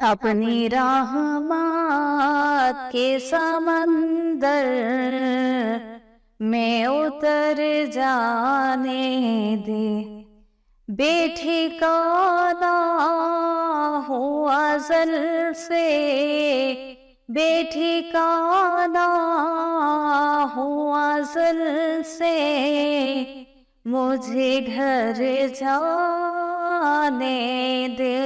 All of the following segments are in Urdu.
اپنی رحمت کے سمندر میں اتر جانے دے، بے ٹھکانہ ہوں ازل سے، بے ٹھکانہ ہوں ازل سے، مجھے گھر جانے دے۔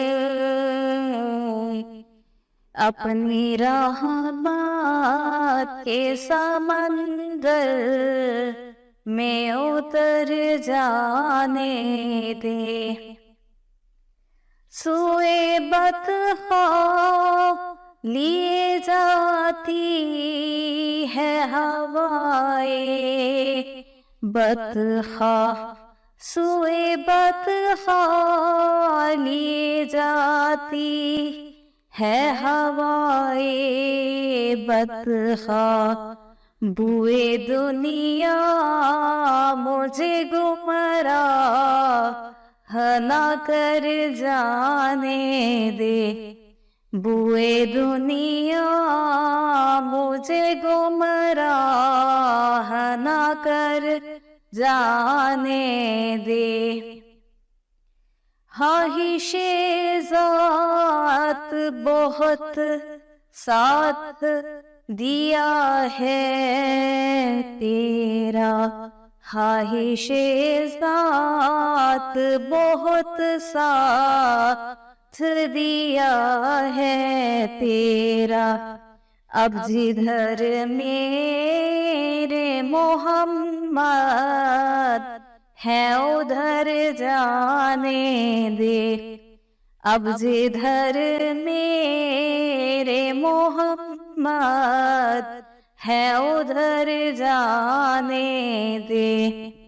اپنی رحمت کے سمندر میں اتر جانے دے، سوئے بطخاں لیے جاتی ہے ہوائیں، بطخاں سوئے بطخاں لیے جاتی ہے ہوائیں، بطخاں بوئے دنیا مجھے گمراہ نہ کر جانے دے، بوئے دنیا مجھے گمراہ نہ کر جانے دے۔ خواہش ذات بہت ساتھ دیا ہے تیرا، خواہش ذات بہت ساتھ دیا ہے تیرا، اب جدھر میرے محمد ہے ادھر جانے دے، اب جدھر میرے محمد ہے ادھر جانے دے۔